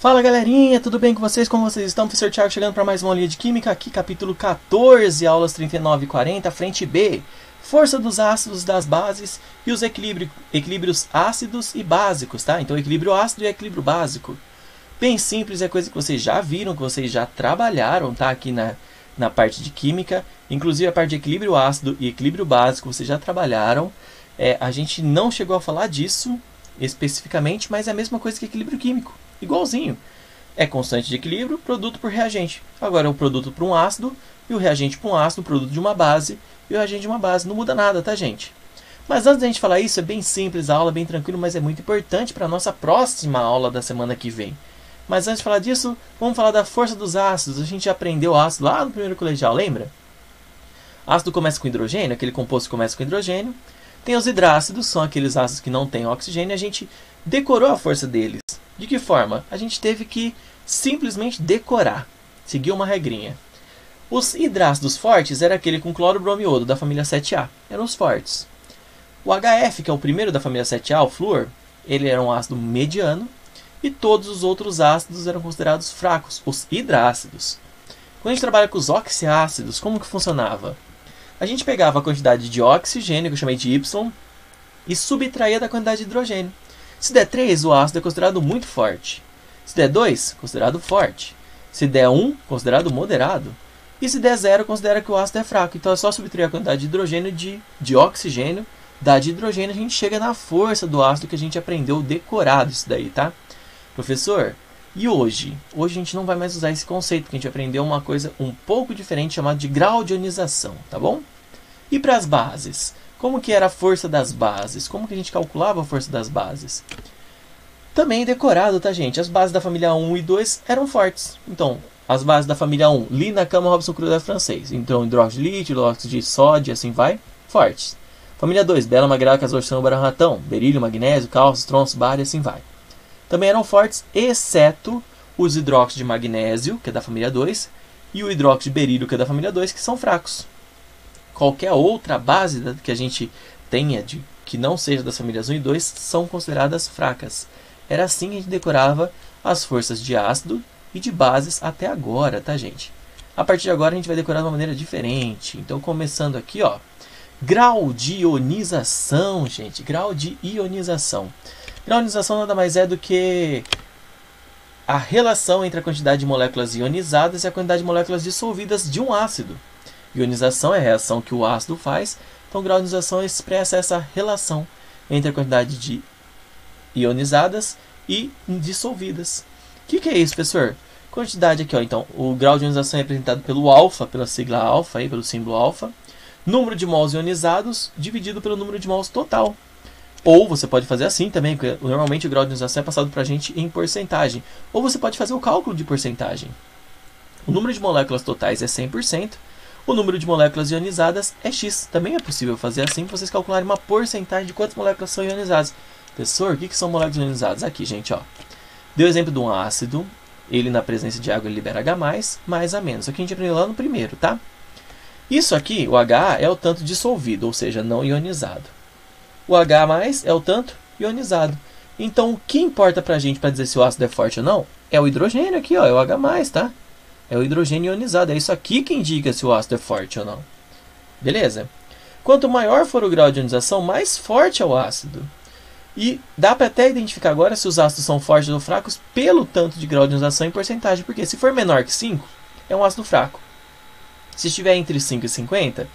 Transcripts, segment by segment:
Fala galerinha, tudo bem com vocês? Como vocês estão? Professor Thiago chegando para mais uma aulinha de Química, aqui capítulo 14, aulas 39 e 40, frente B. Força dos ácidos das bases e os equilíbrios ácidos e básicos, tá? Então equilíbrio ácido e equilíbrio básico. Bem simples, é coisa que vocês já viram, que vocês já trabalharam, tá? Aqui na parte de Química. Inclusive a parte de equilíbrio ácido e equilíbrio básico, vocês já trabalharam. A gente não chegou a falar disso especificamente, mas é a mesma coisa que equilíbrio químico. Igualzinho. É constante de equilíbrio, produto por reagente. Agora é o produto para um ácido e o reagente para um ácido, o produto de uma base e o reagente de uma base. Não muda nada, tá, gente? Mas antes da gente falar isso, é bem simples, a aula é bem tranquilo, mas é muito importante para a nossa próxima aula da semana que vem. Mas antes de falar disso, vamos falar da força dos ácidos. A gente aprendeu ácido lá no primeiro colegial, lembra? Ácido começa com hidrogênio, aquele composto que começa com hidrogênio. Tem os hidrácidos, são aqueles ácidos que não têm oxigênio, e a gente decorou a força deles. De que forma? A gente teve que simplesmente decorar, seguir uma regrinha. Os hidrácidos fortes era aquele com cloro bromiodo da família 7A, eram os fortes. O HF, que é o primeiro da família 7A, o flúor, ele era um ácido mediano, e todos os outros ácidos eram considerados fracos, os hidrácidos. Quando a gente trabalha com os oxiácidos, como que funcionava? A gente pegava a quantidade de oxigênio, que eu chamei de Y, e subtraía da quantidade de hidrogênio. Se der 3, o ácido é considerado muito forte. Se der 2, considerado forte. Se der 1, considerado moderado. E se der 0, considera que o ácido é fraco. Então é só subtrair a quantidade de hidrogênio de oxigênio da de hidrogênio. A gente chega na força do ácido que a gente aprendeu decorado isso daí, tá? Professor, e hoje? Hoje a gente não vai mais usar esse conceito, porque a gente aprendeu uma coisa um pouco diferente chamada de grau de ionização, tá bom? E para as bases? Como que era a força das bases? Como que a gente calculava a força das bases? Também decorado, tá, gente? As bases da família 1 e 2 eram fortes. Então, as bases da família 1, Lina, Cama, Robson, Cruda, francês. Então, hidróxido de lítio, hidróxido de sódio, assim vai, fortes. Família 2, Bela, Magrela, Casorção, Barão-Ratão, berílio, magnésio, cálcio, tronço, bário, assim vai. Também eram fortes, exceto os hidróxidos de magnésio, que é da família 2, e o hidróxido de berílio, que é da família 2, que são fracos. Qualquer outra base que a gente tenha, que não seja das famílias 1 e 2, são consideradas fracas. Era assim que a gente decorava as forças de ácido e de bases até agora, tá, gente? A partir de agora a gente vai decorar de uma maneira diferente. Então, começando aqui, ó, grau de ionização, gente, grau de ionização. Grau de ionização nada mais é do que a relação entre a quantidade de moléculas ionizadas e a quantidade de moléculas dissolvidas de um ácido. Ionização é a reação que o ácido faz, então grau de ionização expressa essa relação entre a quantidade de ionizadas e dissolvidas. O que é isso, professor? Quantidade aqui, ó. Então, o grau de ionização é representado pelo alfa, pela sigla alfa, aí, pelo símbolo alfa. Número de mols ionizados dividido pelo número de mols total. Ou você pode fazer assim também, porque normalmente o grau de ionização é passado para a gente em porcentagem. Ou você pode fazer o cálculo de porcentagem. O número de moléculas totais é 100%. O número de moléculas ionizadas é X. Também é possível fazer assim para vocês calcularem uma porcentagem de quantas moléculas são ionizadas. Professor, o que são moléculas ionizadas? Aqui, gente, ó. Deu exemplo de um ácido. Ele, na presença de água, ele libera H+, mais A-. Aqui a gente aprendeu lá no primeiro, tá? Isso aqui, o HA, é o tanto dissolvido, ou seja, não ionizado. O H+ é o tanto ionizado. Então, o que importa pra gente para dizer se o ácido é forte ou não? É o hidrogênio aqui, ó, é o H+, tá? É o hidrogênio ionizado. É isso aqui que indica se o ácido é forte ou não. Beleza? Quanto maior for o grau de ionização, mais forte é o ácido. E dá para até identificar agora se os ácidos são fortes ou fracos pelo tanto de grau de ionização em porcentagem. Porque se for menor que 5, é um ácido fraco. Se estiver entre 5 e 50,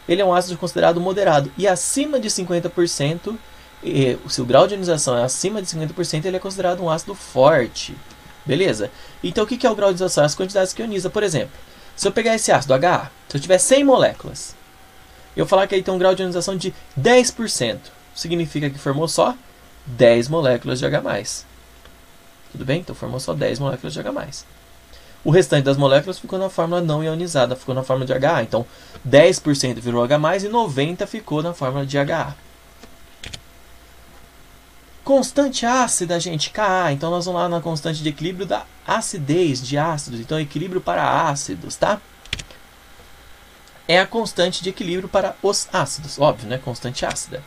ele é um ácido considerado moderado. E acima de 50%, se o grau de ionização é acima de 50%, ele é considerado um ácido forte. Beleza? Então, o que é o grau de ionização? As quantidades que ioniza. Por exemplo, se eu pegar esse ácido HA, se eu tiver 100 moléculas, eu falar que ele tem um grau de ionização de 10%, significa que formou só 10 moléculas de H+. Tudo bem? Então, formou só 10 moléculas de H+. O restante das moléculas ficou na fórmula não ionizada, ficou na fórmula de HA. Então, 10% virou H+, e 90% ficou na fórmula de HA. Constante ácida, gente, Ka. Então, nós vamos lá na constante de equilíbrio da acidez de ácidos. Então, equilíbrio para ácidos, tá? É a constante de equilíbrio para os ácidos. Óbvio, né? Constante ácida.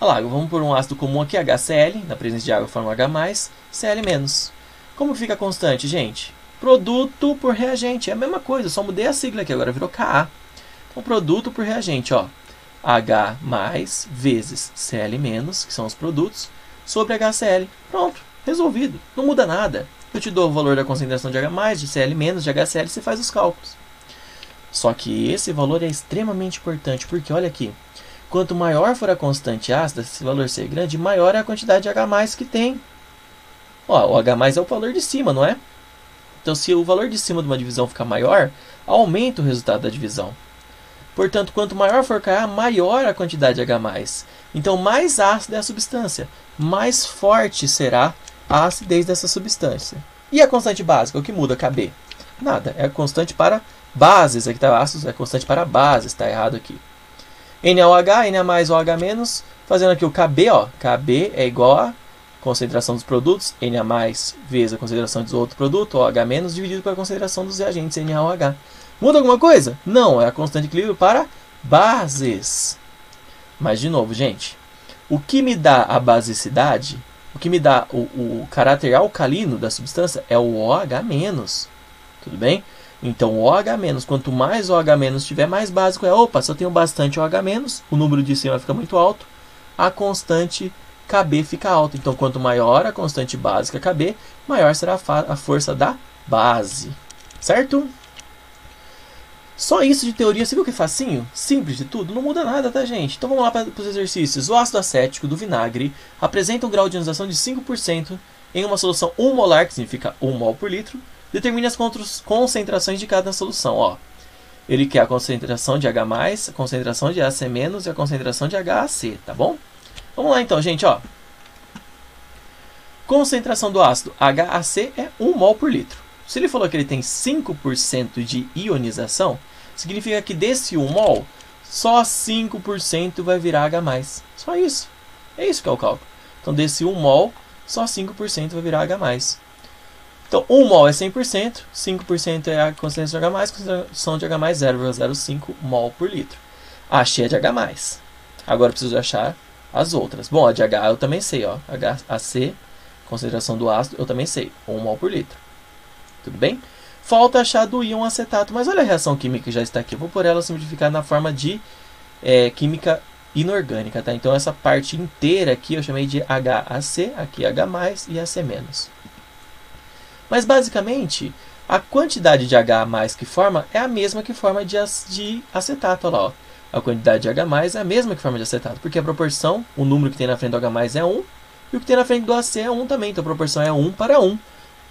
Olha lá, vamos por um ácido comum aqui, HCl. Na presença de água, forma H+, Cl-. Como fica constante, gente? Produto por reagente. É a mesma coisa, só mudei a sigla aqui, agora virou Ka. Então, produto por reagente, ó. H mais vezes Cl menos, que são os produtos, sobre HCl. Pronto, resolvido. Não muda nada. Eu te dou o valor da concentração de H mais, de Cl menos, de HCl, você faz os cálculos. Só que esse valor é extremamente importante, porque olha aqui. Quanto maior for a constante ácida, se esse valor ser grande, maior é a quantidade de H mais que tem. Ó, o H mais é o valor de cima, não é? Então, se o valor de cima de uma divisão ficar maior, aumenta o resultado da divisão. Portanto, quanto maior for Ka, maior a quantidade de H+. Então, mais ácida é a substância, mais forte será a acidez dessa substância. E a constante básica, o que muda? Kb? Nada, é a constante para bases. Aqui está ácidos, é a constante para bases, está errado aqui. NaOH, Na+, OH-, fazendo aqui o Kb, ó. Kb é igual a concentração dos produtos, Na+, vezes a concentração dos outros produtos, OH- dividido pela concentração dos reagentes, NaOH. Muda alguma coisa? Não, é a constante de equilíbrio para bases. Mas, de novo, gente, o que me dá a basicidade, o que me dá o caráter alcalino da substância é o OH-. Tudo bem? Então, o OH-, quanto mais OH- tiver, mais básico é. Opa, se eu tenho bastante OH-, o número de cima fica muito alto, a constante Kb fica alta. Então, quanto maior a constante básica Kb, maior será a força da base. Certo? Só isso de teoria, você viu que é facinho? Simples de tudo? Não muda nada, tá, gente? Então vamos lá para os exercícios. O ácido acético do vinagre apresenta um grau de ionização de 5% em uma solução 1 molar, que significa 1 mol por litro. Determine as concentrações de cada solução. Ó, ele quer a concentração de H+, a concentração de AC- e a concentração de HAC, tá bom? Vamos lá então, gente, ó. Concentração do ácido HAC é 1 mol por litro. Se ele falou que ele tem 5% de ionização, significa que desse 1 mol, só 5% vai virar H+. Só isso. É isso que é o cálculo. Então, desse 1 mol, só 5% vai virar H+. Então, 1 mol é 100%, 5% é a concentração de H+, concentração de H+, 0,05 mol por litro. Achei a de H+. Agora, eu preciso achar as outras. Bom, a de H eu também sei, ó. HAC, concentração do ácido, eu também sei. 1 mol por litro. Tudo bem? Falta achar do íon acetato, mas olha a reação química que já está aqui. Eu vou por ela simplificar na forma de química inorgânica, tá? Então, essa parte inteira aqui eu chamei de HAC, aqui H+, e AC-. Mas, basicamente, a quantidade de H+ que forma é a mesma que forma de acetato. Olha lá, ó. A quantidade de H+ é a mesma que forma de acetato, porque a proporção, o número que tem na frente do H+ é 1, e o que tem na frente do AC é 1 também. Então, a proporção é 1 para 1.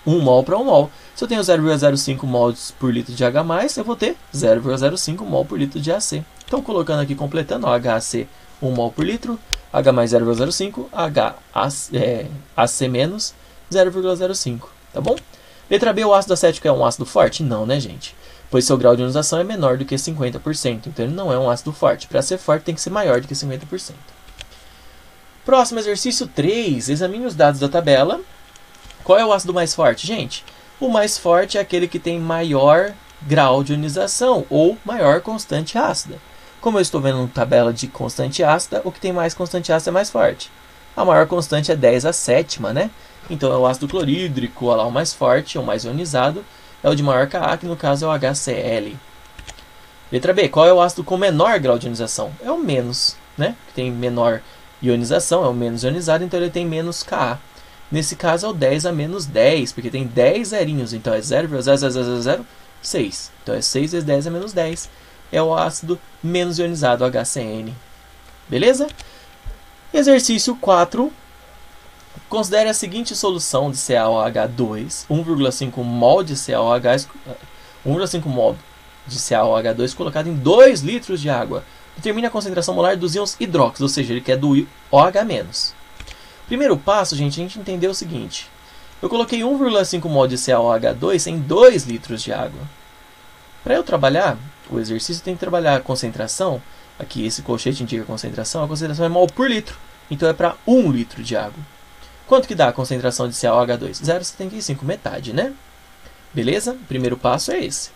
1 mol para 1 mol. Se eu tenho 0,05 mols por litro de H+, eu vou ter 0,05 mol por litro de AC. Então, colocando aqui, completando, ó, HAC 1 mol por litro, H+ 0,05, AC- 0,05. Tá bom? Letra B, o ácido acético é um ácido forte? Não, né, gente? Pois seu grau de ionização é menor do que 50%. Então, ele não é um ácido forte. Para ser forte, tem que ser maior do que 50%. Próximo exercício 3. Examine os dados da tabela. Qual é o ácido mais forte? Gente, o mais forte é aquele que tem maior grau de ionização ou maior constante ácida. Como eu estou vendo na tabela de constante ácida, o que tem mais constante ácida é mais forte. A maior constante é 10 a sétima, né? Então, é o ácido clorídrico, olha lá, o mais forte, o mais ionizado, é o de maior Ka, que no caso é o HCl. Letra B, qual é o ácido com menor grau de ionização? É o menos, né? Que tem menor ionização, é o menos ionizado, então ele tem menos Ka. Nesse caso é o 10 a menos 10, porque tem 10 zerinhos, então é 0,00006. Então é 6 vezes 10 a menos 10. É o ácido menos ionizado, HCN. Beleza? Exercício 4. Considere a seguinte solução de CaOH2, 1,5 mol de CaOH2 colocado em 2 litros de água. Determine a concentração molar dos íons hidróxido, ou seja, ele quer do OH-. Primeiro passo, gente, a gente entendeu o seguinte. Eu coloquei 1,5 mol de CaOH2 em 2 litros de água. Para eu trabalhar, o exercício tem que trabalhar a concentração. Aqui, esse colchete indica a concentração é mol por litro. Então, é para 1 litro de água. Quanto que dá a concentração de CaOH2? 0,75, metade, né? Beleza? O primeiro passo é esse.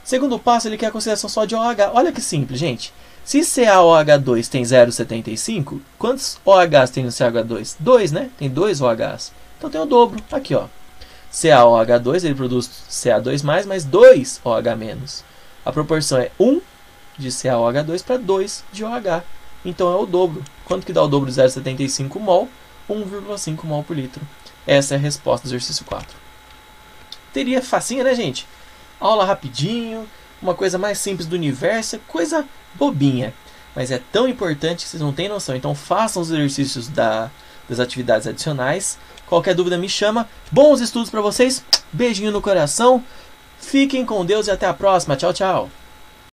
Segundo passo, ele quer a concentração só de OH. Olha que simples, gente. Se CaOH2 tem 0,75, quantos OHs tem no CaOH2? 2, né? Tem 2 OHs. Então tem o dobro. Aqui, ó. CaOH2, ele produz Ca2+, mais 2OH-. A proporção é 1 de CaOH2 para 2 de OH. Então é o dobro. Quanto que dá o dobro de 0,75 mol? 1,5 mol por litro. Essa é a resposta do exercício 4. Teria facinha, né, gente? Aula rapidinho, uma coisa mais simples do universo, coisa bobinha. Mas é tão importante que vocês não têm noção. Então façam os exercícios das atividades adicionais. Qualquer dúvida me chama. Bons estudos para vocês. Beijinho no coração. Fiquem com Deus e até a próxima. Tchau, tchau.